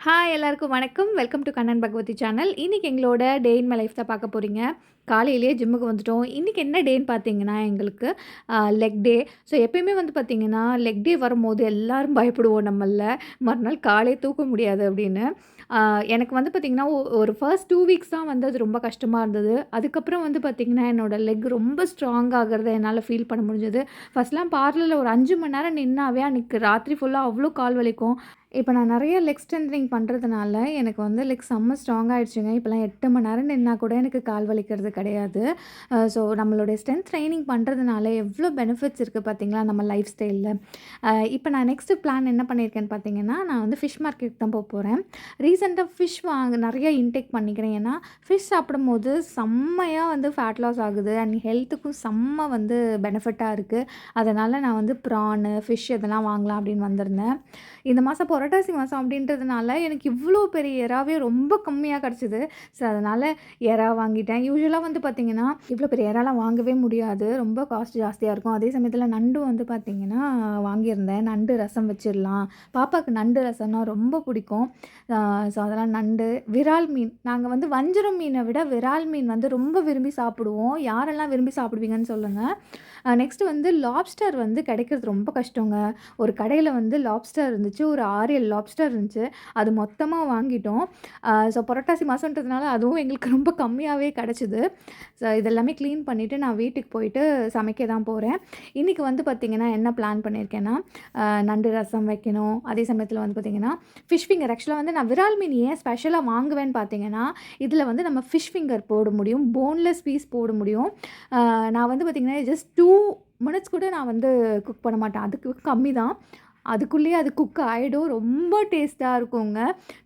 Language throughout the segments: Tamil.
ஹாய் எல்லாருக்கும் வணக்கம். Welcome to Kannan Bhagavathi channel. இன்னைக்கு எங்களோட டே இன் மை லைஃப் தான் பார்க்க போறீங்க. காலையிலேயே ஜிம்முக்கு வந்துட்டோம். இன்னைக்கு என்ன டேன்னு பார்த்தீங்கன்னா, எங்களுக்கு லெக் டே. ஸோ எப்பயுமே வந்து பார்த்தீங்கன்னா, லெக் டே வரும்போது எல்லாரும் பயப்படுவோம் நம்மள்ல. மறுநாள் காலே தூக்க முடியாது அப்படின்னு. அ எனக்கு வந்து பார்த்தீங்கன்னா, ஒரு ஃபர்ஸ்ட் 2 வீக்ஸ் தான் வந்து அது ரொம்ப கஷ்டமா இருந்தது. அதுக்கப்புறம் வந்து பார்த்தீங்கன்னா, என்னோட லெக் ரொம்ப ஸ்ட்ராங் ஆகுறத என்னால ஃபீல் பண்ண முடிஞ்சது. ஃபர்ஸ்ட்லாம் பார்லர்ல ஒரு 5 மணி நேரம் நின்னாவே அன்னைக்கு ராத்திரி ஃபுல்லா அவ்ளோ கால் வலிக்கும். இப்ப நான் நெறைய லெக் ஸ்ட்ரென்தனிங் பண்றதுனால, எனக்கு வந்து லெக் செம்ம ஸ்ட்ராங் ஆயிடுச்சுங்க. இப்பலாம் 8 மணி நேரம் நின்னா கூட எனக்கு கால் வலிக்கிறது கிடையாது. ஸோ நம்மளுடைய ஸ்ட்ரென்த் ட்ரெய்னிங் பண்றதுனால எவ்ளோ பெனிஃபிட்ஸ் இருக்கு பார்த்தீங்களா, நம்ம லைஃப் ஸ்டைல்ல. இப்ப நான் நெக்ஸ்ட் பிளான் என்ன பண்ணியிருக்கேன்னு பார்த்தீங்கன்னா, நான் வந்து ஃபிஷ் மார்க்கெட் தான் போப்போறேன். ரீசென்ட்டா ஃபிஷ் நெறைய இன்டேக் பண்ணிக்கிறேன். ஏன்னா, ஃபிஷ் சாப்பிடும்போது செம்மையா வந்து ஃபேட் லாஸ் ஆகுது. அண்ட் ஹெல்த்துக்கும் செம்ம வந்து பெனிஃபிட்டா இருக்கு. அதனால நான் வந்து ப்ரானு, ஃபிஷ் இதெல்லாம் வாங்கலாம் அப்படின்னு வந்திருந்தேன். இந்த மாதம் புரட்டாசி மாதம் அப்படின்றதுனால எனக்கு இவ்வளோ பெரிய எறாவே ரொம்ப கம்மியாக கிடச்சிது. ஸோ அதனால் எறா வாங்கிட்டேன். யூசுவலாக வந்து பார்த்திங்கன்னா, இவ்வளோ பெரிய எறாலாம் வாங்கவே முடியாது. ரொம்ப காஸ்ட் ஜாஸ்தியாக இருக்கும். அதே சமயத்தில் நண்டு வந்து பார்த்திங்கன்னா வாங்கியிருந்தேன். நண்டு ரசம் வச்சிடலாம். பாப்பாவுக்கு நண்டு ரசம்னா ரொம்ப பிடிக்கும். ஸோ அதெல்லாம் நண்டு, விரால் மீன். நாங்கள் வந்து வஞ்சரம் மீனை விட விரால் மீன் வந்து ரொம்ப விரும்பி சாப்பிடுவோம். யாரெல்லாம் விரும்பி சாப்பிடுவீங்கன்னு சொல்லுங்கள். நெக்ஸ்ட்டு வந்து லாப்ஸ்டர் வந்து கிடைக்கிறது ரொம்ப கஷ்டங்க. ஒரு கடையில வந்து லாப்ஸ்டர் இருந்துச்சு. ஒரு 6, 7 லாப்ஸ்டர் இருந்துச்சு. அது மொத்தமா வாங்கிட்டோம். ஸோ புரட்டாசி மாசம்ன்றதுனால அதுவும் எங்களுக்கு ரொம்ப கம்மியாவே கெடைச்சது. ஸோ இதெல்லாமே க்ளீன் பண்ணிவிட்டு நான் வீட்டுக்கு போயிட்டு சமைக்க தான் போறேன். இன்னைக்கு வந்து பார்த்தீங்கன்னா, என்ன பிளான் பண்ணியிருக்கேன்னா, நண்டு ரசம் வைக்கணும். அதே சமயத்தில வந்து பார்த்தீங்கன்னா, ஃபிஷ் ஃபிங்கர் ஆக்சுவலா வந்து நான் விரால் மீன் ஏன் ஸ்பெஷலா வாங்குவேன்னு பார்த்தீங்கன்னா, இதில வந்து நம்ம ஃபிஷ் ஃபிங்கர் போட முடியும். போன்லெஸ் பீஸ் போட முடியும். நான் வந்து பார்த்தீங்கன்னா, ஜஸ்ட் 2 மினிட்ஸ் கூட நான் வந்து குக் பண்ண மாட்டேன். அதுக்கு கம்மி தான். அதுக்குள்ளேயே அது குக் ஆயிடும். ரொம்ப டேஸ்ட்டா இருக்குங்க.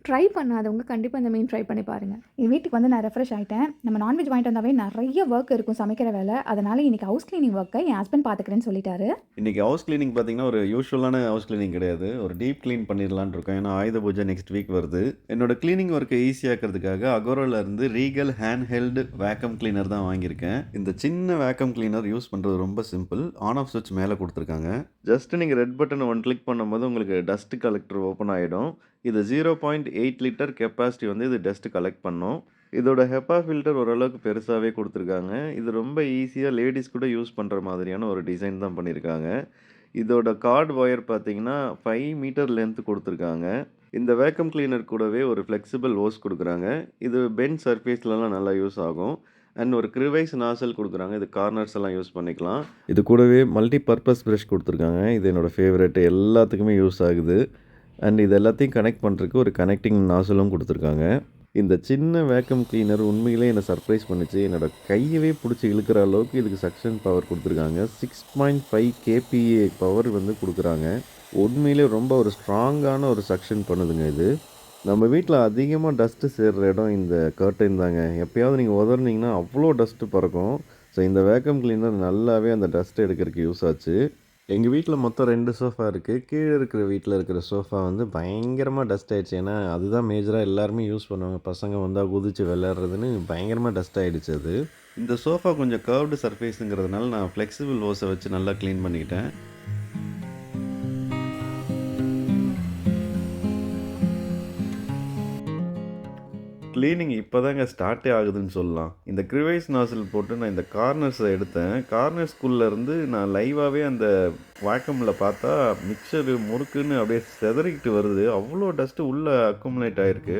ட்ரை பண்ணாதவங்க கண்டிப்பா இந்த மீன் ட்ரை பண்ணி பாருங்க. என் வீட்டுக்கு வந்து நான் ரெஃப்ரெஷ் ஆயிட்டேன். நம்ம நான்வெஜ் வாங்கிட்டு வந்தாவே நெறைய வொர்க் இருக்கும் சமைக்கிற வேலை. அதனால இன்னைக்கு ஹவுஸ் கிளீனிங் வொர்க்க என் ஹஸ்பண்ட் பார்த்துக்கிறேன்னு சொல்லிட்டாரு. இன்னைக்கு ஹவுஸ் கிளீனிங் பார்த்தீங்கன்னா, ஒரு யூசுவலான ஹவுஸ் கிளீனிங் கிடையாது. ஒரு டீப் கிளீன் பண்ணிடலான்னு இருக்கோம். ஏன்னா, ஆயுத பூஜை நெக்ஸ்ட் வீக் வருது. என்னோட கிளீனிங் ஒர்க்கை ஈஸியாக்கிறதுக்காக அகோரால இருந்து regal hand held vacuum cleaner தான் வாங்கியிருக்கேன். இந்த சின்ன வேக்கம் கிளீனர் யூஸ் பண்ணுறது ரொம்ப சிம்பிள். ஆன் ஆஃப் ஸ்விட்ச் மேலே கொடுத்துருக்காங்க. ஜஸ்ட் நீங்கள் ரெட் பட்டனை ஒன் கிளிக் பண்ணும்போது உங்களுக்கு டஸ்ட் கலெக்டர் ஓப்பன் ஆகிடும். இது 0.8 லிட்டர் கெப்பாசிட்டி வந்து இது டஸ்ட் கலெக்ட் பண்ணும். இதோட ஹெப்பா ஃபில்டர் ஓரளவுக்கு பெருசாகவே கொடுத்துருக்காங்க. இது ரொம்ப ஈஸியாக லேடீஸ் கூட யூஸ் பண்ணுற மாதிரியான ஒரு டிசைன் தான் பண்ணியிருக்காங்க. இதோட கார்டு ஒயர் பார்த்தீங்கன்னா 5 மீட்டர் லென்த் கொடுத்துருக்காங்க. இந்த வேக்கம் கிளீனர் கூடவே ஒரு ஃப்ளெக்சிபிள் ஹோஸ் கொடுக்குறாங்க. இது பெண்ட் சர்ஃபேஸ்லலாம் நல்லா யூஸ் ஆகும். அண்ட் ஒரு க்ரிவைஸ் நாசல் கொடுக்குறாங்க. இது கார்னர்ஸ் எல்லாம் யூஸ் பண்ணிக்கலாம். இது கூடவே மல்டி பர்பஸ் ப்ரஷ் கொடுத்துருக்காங்க. இது என்னோடய ஃபேவரெட், எல்லாத்துக்குமே யூஸ் ஆகுது. அண்ட் இது எல்லாத்தையும் கனெக்ட் பண்ணுறதுக்கு ஒரு கனெக்டிங் நாசலும் கொடுத்துருக்காங்க. இந்த சின்ன வேக்கம் கிளீனர் உண்மையிலே என்னை சர்ப்ரைஸ் பண்ணிச்சு. என்னோட கையவே பிடிச்சி இழுக்கிற அளவுக்கு இதுக்கு சக்ஷன் பவர் கொடுத்துருக்காங்க. 6.5 கேபிஏ பவர் வந்து கொடுக்குறாங்க. உண்மையிலே ரொம்ப ஒரு ஸ்ட்ராங்கான ஒரு சக்ஷன் பண்ணுதுங்க இது. நம்ம வீட்டில் அதிகமாக டஸ்ட்டு சேர்ற இடம் இந்த கர்டைன் தாங்க. எப்பயாவது நீங்கள் உதறினீங்கன்னா அவ்வளோ டஸ்ட்டு பறக்கும். ஸோ இந்த வேக்கம் கிளீனர் நல்லாவே அந்த டஸ்ட் எடுக்கிறதுக்கு யூஸ் ஆச்சு. எங்கள் வீட்டில் மொத்தம் 2 சோஃபா இருக்குது. கீழே இருக்கிற வீட்டில் இருக்கிற சோஃபா வந்து பயங்கரமாக டஸ்ட் ஆகிடுச்சு. ஏன்னா அதுதான் மேஜராக எல்லாருமே யூஸ் பண்ணுவாங்க. பசங்க வந்தால் குதிச்சு விளையாடுறதுன்னு பயங்கரமாக டஸ்ட் ஆகிடுச்சு அது. இந்த சோஃபா கொஞ்சம் கர்வ்டு சர்ஃபேஸுங்கிறதுனால நான் ஃப்ளெக்சிபிள் ஹோஸை வச்சு நல்லா க்ளீன் பண்ணிக்கிட்டேன். க்ளீனிங் இப்போ தாங்க ஸ்டார்ட்டே ஆகுதுன்னு சொல்லலாம். இந்த க்ரிவைஸ் நாசில் போட்டு நான் இந்த கார்னர்ஸை எடுத்தேன். கார்னர்ஸ்குள்ளேருந்து நான் லைவாகவே அந்த வேக்கமில் பார்த்தா மிக்சரு முறுக்குன்னு அப்படியே செதறிக்கிட்டு வருது. அவ்வளோ டஸ்ட்டு உள்ளே அக்குமுலேட் ஆகிருக்கு.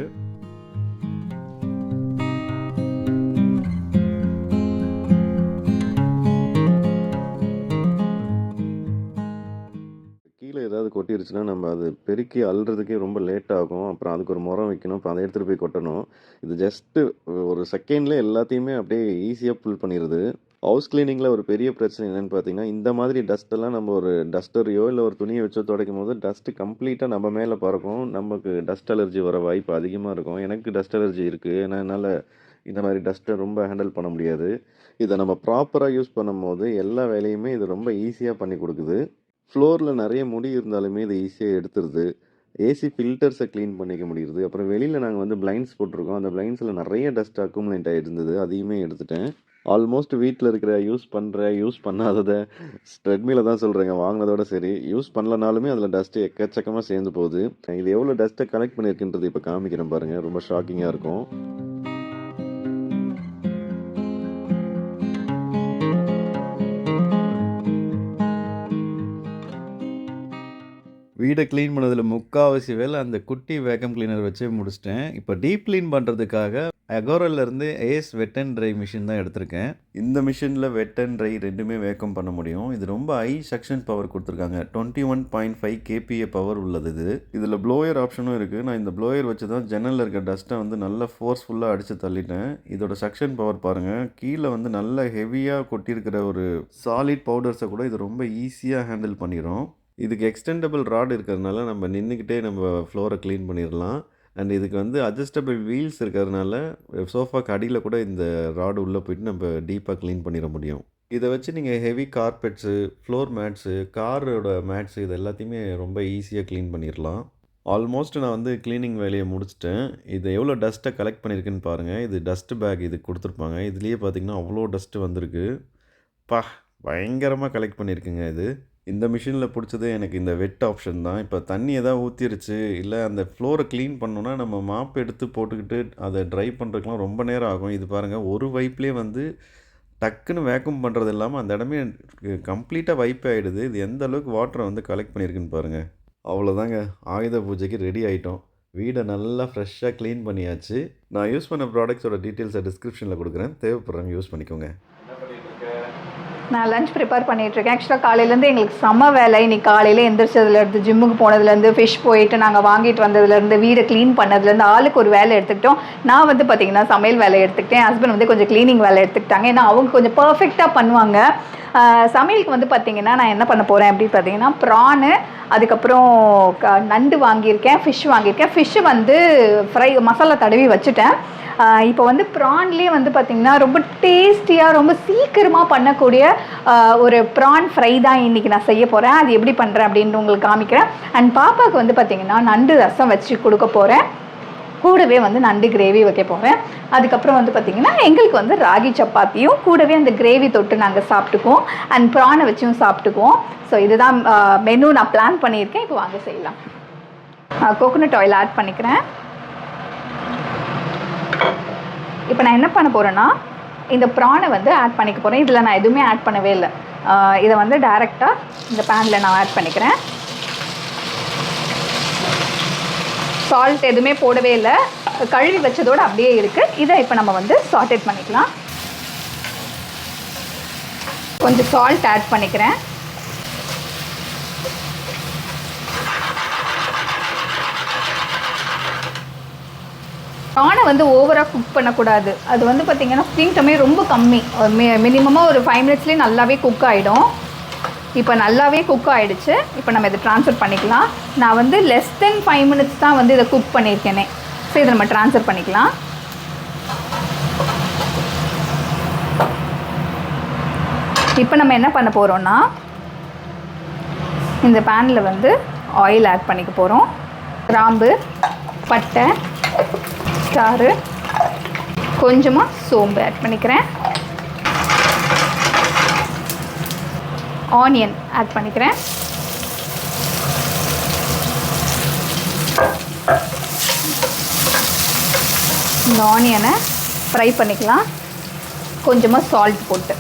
கீழே ஏதாவது கொட்டிருச்சுன்னா நம்ம அது பெருக்கி அள்ளுறதுக்கே ரொம்ப லேட் ஆகும். அப்புறம் அதுக்கு ஒரு முறம் வைக்கணும். அப்புறம் அதை எடுத்துகிட்டு போய் கொட்டணும். இது ஜஸ்ட்டு ஒரு செகண்ட்லேயே எல்லாத்தையுமே அப்படியே ஈஸியாக புல் பண்ணிடுது. ஹவுஸ் கிளீனிங்கில் ஒரு பெரிய பிரச்சனை என்னென்னு பார்த்தீங்கன்னா, இந்த மாதிரி டஸ்ட்டெல்லாம் நம்ம ஒரு டஸ்டரையோ இல்லை ஒரு துணியை வச்சோ துடைக்கும் போது டஸ்ட்டு கம்ப்ளீட்டாக நம்ம மேலே பறக்கும். நமக்கு டஸ்ட் அலர்ஜி வர வாய்ப்பு அதிகமாக இருக்கும். எனக்கு டஸ்ட் அலர்ஜி இருக்குது. ஏன்னா என்னால் இந்த மாதிரி டஸ்ட்டை ரொம்ப ஹேண்டில் பண்ண முடியாது. இதை நம்ம ப்ராப்பராக யூஸ் பண்ணும்போது எல்லா வேலையுமே இது ரொம்ப ஈஸியாக பண்ணி கொடுக்குது. ஃப்ளோரில் நிறைய முடி இருந்தாலுமே இது ஈஸியாக எடுத்துருது. ஏசி ஃபில்டர்ஸை க்ளீன் பண்ணிக்க முடியுது. அப்புறம் வெளியில் நாங்கள் வந்து பிளைண்ட்ஸ் போட்டிருக்கோம். அந்த பிளைண்ட்ஸில் நிறைய டஸ்ட் அக்குமுலேட் ஆகிருந்தது. அதையுமே எடுத்துட்டேன். ஆல்மோஸ்ட் வீட்ல இருக்கிற யூஸ் பண்ணாதத ட்ரெட்மில தான் சொல்றேங்க. வாங்குனதோட சரி. யூஸ் பண்ணலனாலுமே அதில டஸ்ட் எக்கச்சக்கமா சேர்ந்து போகுது. இது எவ்வளோ டஸ்ட்ட கலெக்ட் பண்ணியிருக்குன்றது இப்ப காமிக்கிறேன் பாருங்க. ரொம்ப ஷாக்கிங்கா இருக்கும். வீட கிளீன் பண்ணதுல முக்காவாசி வேலை அந்த குட்டி வேக்கம் கிளீனர் வச்சே முடிச்சுட்டேன். இப்ப டீப் கிளீன் பண்றதுக்காக அகோராலருந்து as wet and dry machine தான் எடுத்திருக்கேன். இந்த மிஷின்ல வெட் அண்ட் ட்ரை 2மே வேக்கம் பண்ண முடியும். இது ரொம்ப ஹை சக்ஷன் பவர் குடுத்துருக்காங்க. 21.5 கேபிஏ பவர் உள்ளது இது. இதுல ப்ளோயர் ஆப்ஷனும் இருக்கு. நான் இந்த ப்ளோயர் வச்சு தான் ஜன்னல்ல இருக்க டஸ்ட்ட வந்து நல்லா ஃபோர்ஸ்ஃபுல்லா அடிச்சு தள்ளிட்டேன். இதோட சக்ஷன் பவர் பாருங்க. கீழ வந்து நல்ல ஹெவியா கொட்டியிருக்கிற ஒரு சாலிட் பவுடர்ஸ கூட இது ரொம்ப ஈஸியா ஹேண்டில் பண்ணிரும். இதுக்கு எக்ஸ்டெண்டபிள் ராட் இருக்கிறதுனால நம்ம நின்னுக்கிட்டே நம்ம ஃப்ளோரை கிளீன் பண்ணிடலாம். அண்ட் இதுக்கு வந்து அட்ஜஸ்டபிள் வீல்ஸ் இருக்கிறதுனால சோஃபாக்கு அடியில் கூட இந்த ராடு உள்ளே போயிட்டு நம்ம டீப்பாக க்ளீன் பண்ணிட முடியும். இதை வச்சு நீங்கள் ஹெவி கார்பெட்ஸு, ஃப்ளோர் மேட்ஸு, காரோட மேட்ஸு இது எல்லாத்தையுமே ரொம்ப ஈஸியாக க்ளீன் பண்ணிடலாம். ஆல்மோஸ்ட் நான் வந்து க்ளீனிங் வேலையை முடிச்சிட்டேன். இது எவ்வளோ டஸ்ட்டை கலெக்ட் பண்ணியிருக்குன்னு பாருங்கள். இது டஸ்ட் பேக் இது கொடுத்துருப்பாங்க. இதுலேயே பார்த்தீங்கன்னா அவ்வளோ டஸ்ட்டு வந்திருக்கு. பயங்கரமாக கலெக்ட் பண்ணியிருக்குங்க இது. இந்த மிஷினில் பிடிச்சது எனக்கு இந்த வெட் ஆப்ஷன் தான். இப்போ தண்ணி எதாவது ஊற்றிருச்சு, இல்லை அந்த ஃப்ளோரை க்ளீன் பண்ணோன்னா நம்ம மாப் எடுத்து போட்டுக்கிட்டு அதை ட்ரை பண்ணுறதுக்குலாம் ரொம்ப நேரம் ஆகும். இது பாருங்கள், ஒரு வைப்லேயே வந்து டக்குன்னு வேக்யூம் பண்ணுறது இல்லாமல் அந்த இடமே கம்ப்ளீட்டாக வைப் ஆகிடுது. இது எந்த அளவுக்கு வாட்டரை வந்து கலெக்ட் பண்ணியிருக்குன்னு பாருங்கள். அவ்வளோதாங்க, ஆயுத பூஜைக்கு ரெடி ஆகிட்டோம். வீடை நல்லா ஃப்ரெஷ்ஷாக க்ளீன் பண்ணியாச்சு. நான் யூஸ் பண்ண ப்ராடக்ட்ஸோட டீட்டெயில்ஸை டிஸ்கிரிப்ஷனில் கொடுக்குறேன். தேவைப்படுறவங்க யூஸ் பண்ணிக்கோங்க. நான் லஞ்ச் ப்ரிப்பேர் பண்ணிகிட்ருக்கேன். ஆக்சுவலாக காலையிலேருந்து எங்களுக்கு செம்ம வேலை. இன்னைக்கு காலையில் எந்திரிச்சதுலேருந்து, ஜிம்முக்கு போனதுலேருந்து, ஃபிஷ் போயிட்டு நாங்கள் வாங்கிட்டு வந்ததுலேருந்து, வீடை க்ளீன் பண்ணதுலேருந்து ஆளுக்கு ஒரு வேலை எடுத்துக்கிட்டோம். நான் வந்து பார்த்திங்கன்னா சமையல் வேலை எடுத்துக்கிட்டேன். ஹஸ்பண்ட் வந்து கொஞ்சம் க்ளீனிங் வேலை எடுத்துக்கிட்டாங்க. ஏன்னா அவங்க கொஞ்சம் பர்ஃபெக்டாக பண்ணுவாங்க. சமையலுக்கு வந்து பார்த்திங்கன்னா நான் என்ன பண்ண போகிறேன் அப்படின்னு பார்த்தீங்கன்னா, ப்ரானு, அதுக்கப்புறம் நண்டு வாங்கியிருக்கேன், ஃபிஷ் வாங்கியிருக்கேன். ஃபிஷ்ஷு வந்து ஃப்ரை மசாலா தடவி வச்சுட்டேன். இப்போ வந்து ப்ரான்லேயே வந்து பார்த்திங்கன்னா ரொம்ப டேஸ்டியாக, ரொம்ப சீக்கிரமாக பண்ணக்கூடிய ஒரு ப்ரான் ஃப்ரை தான் இன்றைக்கி நான் செய்ய போகிறேன். அது எப்படி பண்ணுறேன் அப்படின்னு உங்களுக்கு காமிக்கிறேன். அண்ட் பாப்பாவுக்கு வந்து பார்த்திங்கன்னா நண்டு ரசம் வச்சு கொடுக்க போகிறேன். கூடவே வந்து நண்டு கிரேவி வைக்க போகிறேன். அதுக்கப்புறம் வந்து பார்த்திங்கன்னா எங்களுக்கு வந்து ராகி சப்பாத்தியும் கூடவே அந்த கிரேவி தொட்டு நாங்கள் சாப்பிட்டுக்குவோம். அண்ட் ப்ரானை வச்சும் சாப்பிட்டுக்குவோம். ஸோ இதுதான் மெனு நான் பிளான் பண்ணியிருக்கேன். இப்போ வாங்க செய்யலாம். கோகோனட் ஆயில் ஆட் பண்ணிக்கிறேன். இப்போ நான் என்ன பண்ண போகிறேன்னா, இந்த ப்ரானை வந்து ஆட் பண்ணிக்க போகிறேன். இதில் நான் எதுவுமே ஆட் பண்ணவே இல்லை. இதை வந்து டைரெக்டாக இந்த பேனில் நான் ஆட் பண்ணிக்கிறேன். சால்ட் எதுவுமே போடவே இல்லை, கழுவி வச்சதோடு அப்படியே இருக்குது. இதை இப்போ நம்ம வந்து சாட்டேட் பண்ணிக்கலாம். கொஞ்சம் சால்ட் ஆட் பண்ணிக்கிறேன். ப்ரானை வந்து ஓவராக குக் பண்ணக்கூடாது. அது வந்து பார்த்திங்கன்னா குக்கிங் டைமே ரொம்ப கம்மி. மினிமமாக ஒரு 5 மினிட்ஸ்லேயே நல்லாவே குக் ஆகிடும். இப்போ நல்லாவே குக் ஆகிடுச்சு. இப்போ நம்ம இதை ட்ரான்ஸ்ஃபர் பண்ணிக்கலாம். நான் வந்து லெஸ் தென் 5 மினிட்ஸ் தான் வந்து இதை குக் பண்ணியிருக்கேனே. ஸோ இதை நம்ம ட்ரான்ஸ்ஃபர் பண்ணிக்கலாம். இப்போ நம்ம என்ன பண்ண போகிறோன்னா, இந்த பேனில் வந்து ஆயில் ஆட் பண்ணிக்க போகிறோம். கிராம்பு, பட்டை, ஸ்டாரு, கொஞ்சமாக சோம்பு ஆட் பண்ணிக்கிறேன். ஆனியன் ஆட் பண்ணிக்கிறேன். இந்த ஆனியனை ஃப்ரை பண்ணிக்கலாம். கொஞ்சமாக சால்ட் போட்டு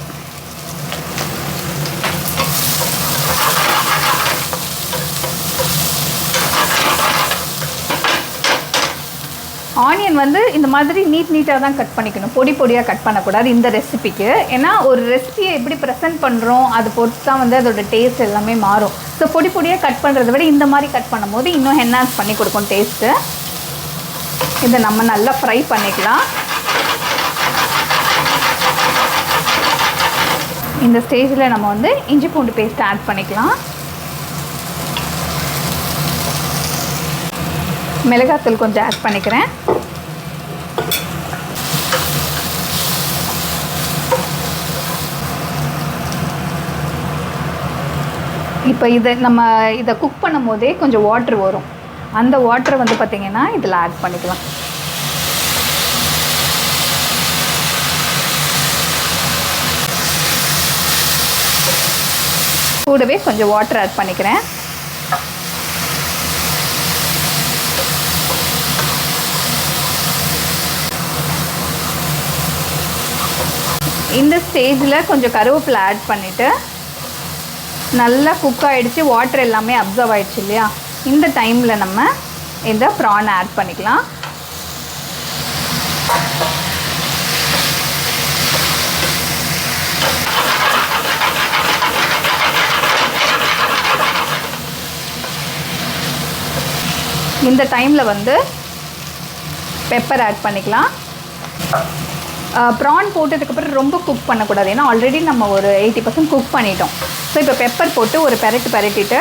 ஆனியன் வந்து இந்த மாதிரி நீட்டாக தான் கட் பண்ணிக்கணும். பொடி பொடியாக கட் பண்ணக்கூடாது இந்த ரெசிபிக்கு. ஏன்னா ஒரு ரெசிபியை எப்படி ப்ரெசென்ட் பண்ணுறோம் அது பொறுத்து தான் வந்து அதோட டேஸ்ட் எல்லாமே மாறும். ஸோ பொடி பொடியாக கட் பண்ணுறதை விட இந்த மாதிரி கட் பண்ணும்போது இன்னும் என்ஹான்ஸ் பண்ணி கொடுக்கும் டேஸ்ட்டு. இதை நம்ம நல்லா ஃப்ரை பண்ணிக்கலாம். இந்த ஸ்டேஜில் நம்ம வந்து இஞ்சி பூண்டு பேஸ்ட் ஆட் பண்ணிக்கலாம். மிளகாத்தூள் கொஞ்சம் ஆட் பண்ணிக்கிறேன். இப்போ இதை குக் பண்ணும் போதே கொஞ்சம் வாட்டர் வரும். அந்த வாட்டரை வந்து பார்த்திங்கன்னா இதில் ஆட் பண்ணிக்கலாம். கூடவே கொஞ்சம் வாட்டர் ஆட் பண்ணிக்கிறேன். இந்த ஸ்டேஜில் கொஞ்சம் கருவேப்பிலை ஆட் பண்ணிவிட்டு நல்லா குக் ஆகிடுச்சு. வாட்டர் எல்லாமே அப்சர்வ் ஆகிடுச்சு இல்லையா? இந்த டைமில் நம்ம இந்த ப்ரான் ஆட் பண்ணிக்கலாம். இந்த டைமில் வந்து பெப்பர் ஆட் பண்ணிக்கலாம். ப்ரான் போட்டதுக்கப்புறம் ரொம்ப குக் பண்ணக்கூடாது, ஏன்னா ஆல்ரெடி நம்ம ஒரு 80% குக் பண்ணிட்டோம். ஸோ இப்போ பெப்பர் போட்டு ஒரு பெரட்டிட்டு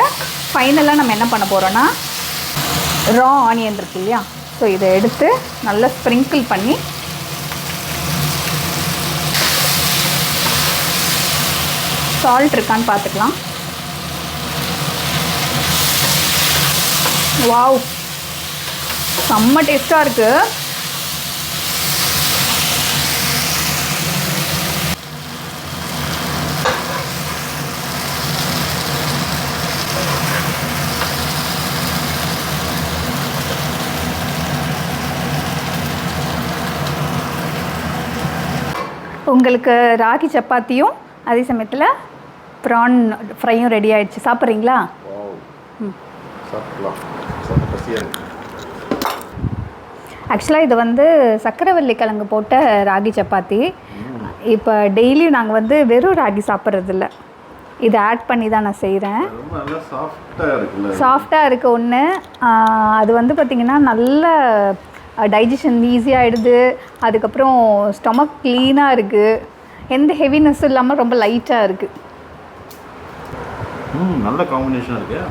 ஃபைனலாக நம்ம என்ன பண்ண போகிறோன்னா ரா ஆனியன் இருக்கு இல்லையா? ஸோ இதை எடுத்து நல்லா ஸ்ப்ரிங்கிள் பண்ணி சால்ட் இருக்கான்னு பார்த்துக்கலாம். வாவ், செம்ம டேஸ்ட்டாக இருக்குது. உங்களுக்கு ராகி சப்பாத்தியும் அதே சமயத்தில் ப்ரான் ஃப்ரையும் ரெடி ஆகிடுச்சு. சாப்பிட்றீங்களா? ஆக்சுவலாக இது வந்து சக்கரவள்ளி கிழங்கு போட்ட ராகி சப்பாத்தி. இப்போ டெய்லியும் நாங்கள் வந்து வெறும் ராகி சாப்பிட்றதில்ல, இதை ஆட் பண்ணி தான் நான் செய்கிறேன். சாஃப்டாக இருக்குது ஒன்று. அது வந்து பார்த்திங்கன்னா நல்ல டைஜஷன் ஈஸியாகிடுது. அதுக்கப்புறம் ஸ்டொமக் க்ளீனாக இருக்குது, எந்த ஹெவினஸும் இல்லாமல் ரொம்ப லைட்டாக இருக்குது. நல்ல காம்பினேஷன் இருக்கு.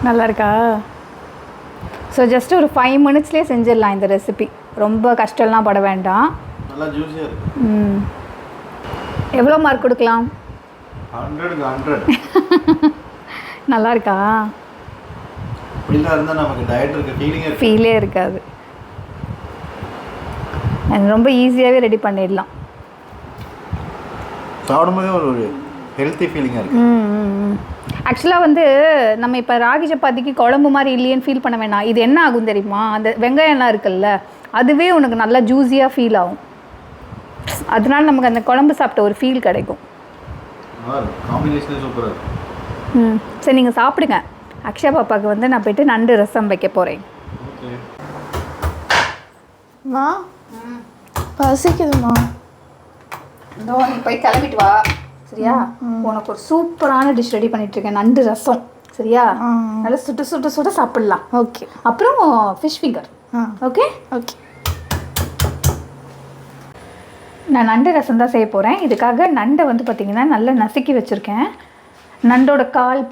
நல்லா இருக்கா? ஸோ ஜஸ்ட் ஒரு 5 மினிட்ஸ்லேயே செஞ்சிடலாம் இந்த ரெசிபி. ரொம்ப கஷ்டம்லாம் பட வேண்டாம். நல்லா ஜூஸியாக இருக்கு. எவ்வளோ மார்க் கொடுக்கலாம்? 100. நல்லா இருக்கா? ஃபீலே இருக்காது. ரொம்ப ஈஸியாகவே ரெடி பண்ணிடலாம். சாப்பிடும்போதே ஒரு ஹெல்த்தி ஃபீலிங்காக இருக்குது. ஆக்சுவலாக வந்து நம்ம இப்போ ராகி சப்பாத்திக்கு குழம்பு மாதிரி இல்லையேன்னு ஃபீல் பண்ண வேணாம். இது என்ன ஆகும் தெரியுமா? அந்த வெங்காயம்லாம் இருக்குல்ல, அதுவே உனக்கு நல்லா ஜூஸியாக ஃபீல் ஆகும். அதனால நமக்கு அந்த குழம்பு சாப்பிட்ட ஒரு ஃபீல் கிடைக்கும். சரி, நீங்கள் சாப்பிடுங்க. அக்ஷயா பாப்பாவுக்கு வந்து நான் போய்ட்டு நண்டு ரசம் வைக்க போகிறேன். பசிக்குதுமா. இதோ நீ போய் கிளம்பிட்டு வா, சரியா? உனக்கு ஒரு சூப்பரான டிஷ் ரெடி பண்ணிட்டுருக்கேன், நண்டு ரசம், சரியா? நல்லா சுட சாப்பிட்லாம். ஓகே. அப்புறம் ஃபிஷ் ஃபிங்கர். Okay okay. நான் நண்டு ரசம் தான் செய்ய போகிறேன். இதுக்காக நண்டை வந்து பார்த்திங்கன்னா நல்லா நசுக்கி வச்சுருக்கேன். நண்டோட கால்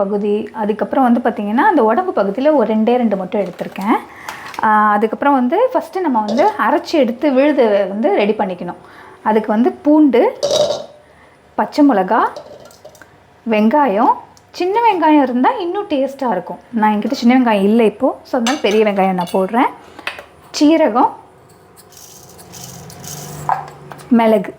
பகுதி, அதுக்கப்புறம் வந்து பார்த்திங்கன்னா அந்த உடம்பு பகுதியில் ஒரு 2 மட்டும் எடுத்திருக்கேன். அதுக்கப்புறம் வந்து ஃபஸ்ட்டு நம்ம வந்து அரைச்சி எடுத்து விழுது வந்து ரெடி பண்ணிக்கணும். அதுக்கு வந்து பூண்டு, பச்சை மிளகா, வெங்காயம், சின்ன வெங்காயம் இருந்தால் இன்னும் டேஸ்ட்டாக இருக்கும். நான் என்கிட்ட சின்ன வெங்காயம் இல்லை இப்போது, ஸோ அதனால் பெரிய வெங்காயம் நான் போடுறேன். சீரகம், மிளகு,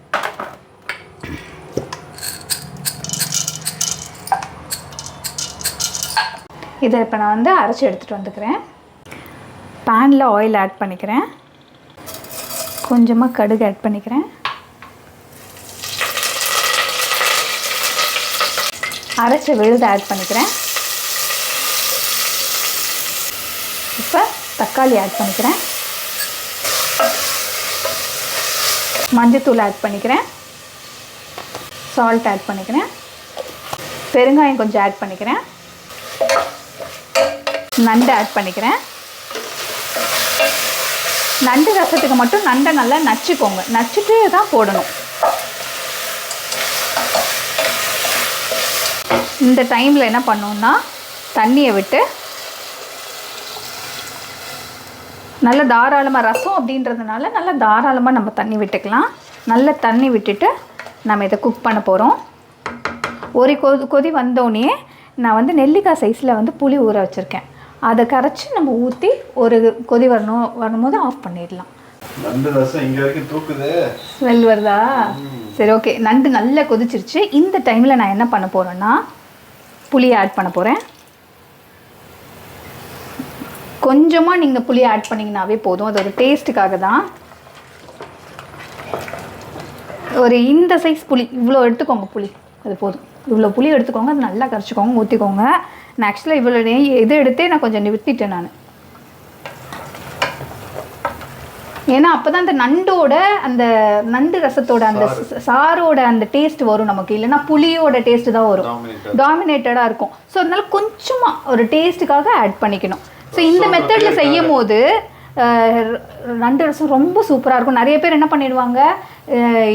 இதை இப்போ நான் வந்து அரைச்சி எடுத்துகிட்டு வந்துக்கிறேன். பேனில் ஆயில் ஆட் பண்ணிக்கிறேன். கொஞ்சமாக கடுகு ஆட் பண்ணிக்கிறேன். அரைச்ச விழுது ஆட் பண்ணிக்கிறேன். இப்போ தக்காளி ஆட் பண்ணிக்கிறேன். மஞ்சத்தூள் ஆட் பண்ணிக்கிறேன். சால்ட் ஆட் பண்ணிக்கிறேன். பெருங்காயம் கொஞ்சம் ஆட் பண்ணிக்கிறேன். நண்டு ஆட் பண்ணிக்கிறேன். நண்டு ரசத்துக்கு மட்டும் நண்டை நல்லா நச்சுக்கோங்க, நச்சுட்டு தான் போடணும். இந்த டைமில் என்ன பண்ணோன்னா தண்ணியை விட்டு நல்ல தாராளமாக, ரசம் அப்படின்றதுனால நல்ல தாராளமாக நம்ம தண்ணி விட்டுக்கலாம். நல்ல தண்ணி விட்டுட்டு நம்ம இதை குக் பண்ண போகிறோம். ஒரு கொதி வந்தோடனே நான் வந்து நெல்லிக்காய் சைஸில் வந்து புளி ஊற வச்சுருக்கேன். அதை கரைச்சி நம்ம ஊற்றி ஒரு கொதி வரும்போது ஆஃப் பண்ணிடலாம். நண்டு ரசம் இங்கே வரைக்கும் தூக்குது. ஸ்மெல் வருதா? சரி, ஓகே. நண்டு நல்லா கொதிச்சிருச்சு. இந்த டைமில் நான் என்ன பண்ண போகிறேன்னா புளியை ஆட் பண்ண போகிறேன். கொஞ்சமாக நீங்கள் புளியை ஆட் பண்ணிங்கனாவே போதும். அது ஒரு டேஸ்ட்டுக்காக தான். ஒரு இந்த சைஸ் புளி இவ்வளோ எடுத்துக்கோங்க. புளி அது போதும். இவ்வளோ புளி எடுத்துக்கோங்க. அது நல்லா கரைச்சிக்கோங்க, ஊற்றிக்கோங்க. நான் ஆக்சுவலாக இவ்வளோ இது எடுத்தே நான் கொஞ்சம் நிறுத்திட்டேன் நான். ஏன்னா அப்போ தான் அந்த நண்டோட அந்த நண்டு ரசத்தோட அந்த சாரோட அந்த டேஸ்ட் வரும் நமக்கு. இல்லைன்னா புளியோட டேஸ்ட்டு தான் வரும், டாமினேட்டடாக இருக்கும். ஸோ அதனால கொஞ்சமாக ஒரு டேஸ்ட்டுக்காக ஆட் பண்ணிக்கணும். ஸோ இந்த மெத்தடில் செய்யும் போது நண்டு ரசம் ரொம்ப சூப்பராக இருக்கும். நிறைய பேர் என்ன பண்ணிடுவாங்க,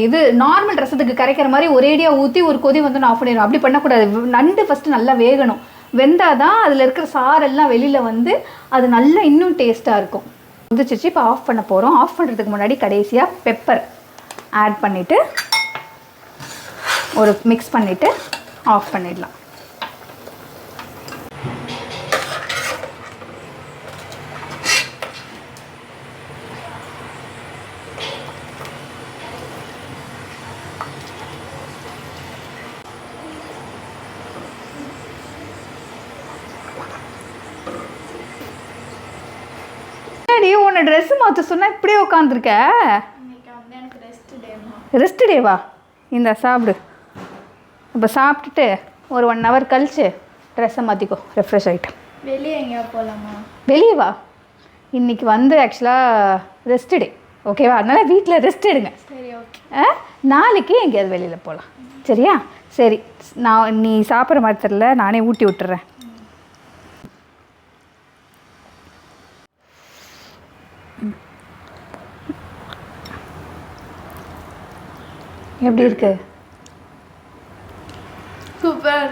இது நார்மல் ரசத்துக்கு கரைக்கிற மாதிரி ஒரேடியாக ஊற்றி ஒரு கொதி வந்து ஆஃப் பண்ணிடுவோம். அப்படி பண்ணக்கூடாது. நண்டு ஃபஸ்ட்டு நல்லா வேகணும். வெந்தால் தான் அதில் இருக்கிற சாரெல்லாம் வெளியில் வந்து அது நல்லா இன்னும் டேஸ்ட்டாக இருக்கும். கொதிச்சிச்சு. இப்போ ஆஃப் பண்ண போகிறோம். ஆஃப் பண்ணுறதுக்கு முன்னாடி கடைசியாக பெப்பர் ஆட் பண்ணிவிட்டு ஒரு மிக்ஸ் பண்ணிவிட்டு ஆஃப் பண்ணிடலாம். உன்னை ட்ரெஸ்ஸு மாற்ற சொன்னால் இப்படியே உட்காந்துருக்க. ரெஸ்ட் டேவா? இந்த சாப்பிடு. இப்போ சாப்பிட்டுட்டு ஒரு 1 hour கழிச்சு ட்ரெஸ்ஸை மாற்றிக்கோ, ரெஃப்ரெஷ் ஆகிட்டு. வெளியே எங்கேயா போகலாமா? வெளியே வா. இன்றைக்கி வந்து ஆக்சுவலாக ரெஸ்ட் டே, ஓகேவா? அதனால் வீட்டில் ரெஸ்ட் எடுங்க. சரி, ஓகே. நாளைக்கு எங்கேயாவது வெளியில் போகலாம், சரியா? சரி, நீ சாப்பிட்ற மாதிரி தெரியல, நானே ஊட்டி விட்டுறேன். எப்படி இருக்கு? சூப்பர்.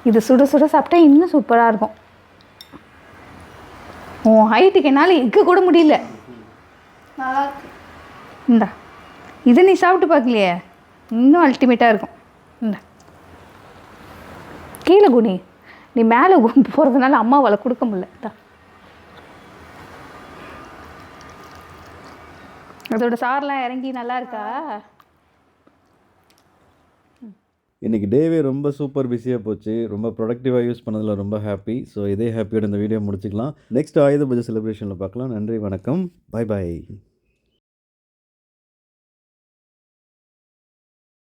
இது சுட சுட சாப்பிட்டா இன்னும் சூப்பராக இருக்கும். உன் ஹைட்டுக்கு என்னால் எக்க கூட முடியல. நல்லா இருக்கு. இந்தா, இது நீ சாப்பிட்டு பார்க்கலையே, இன்னும் அல்டிமேட்டாக இருக்கும். இந்தா, கீழே குனி. நீ மேலே போகிறதுனால அம்மாவால் கொடுக்க முடியல. இந்தா, அதோட சாரெலாம் இறங்கி நல்லா இருக்கா? இன்றைக்கி டேவே ரொம்ப சூப்பர் பிஸியாக போச்சு. ரொம்ப ப்ரொடக்டிவாக யூஸ் பண்ணதில் ரொம்ப ஹாப்பி. ஸோ இதே ஹாப்பியோட இந்த வீடியோ முடிச்சுக்கலாம். நெக்ஸ்ட் ஆயுத பூஜை செலிப்ரேஷனில் பார்க்கலாம். நன்றி, வணக்கம், பாய் பாய்.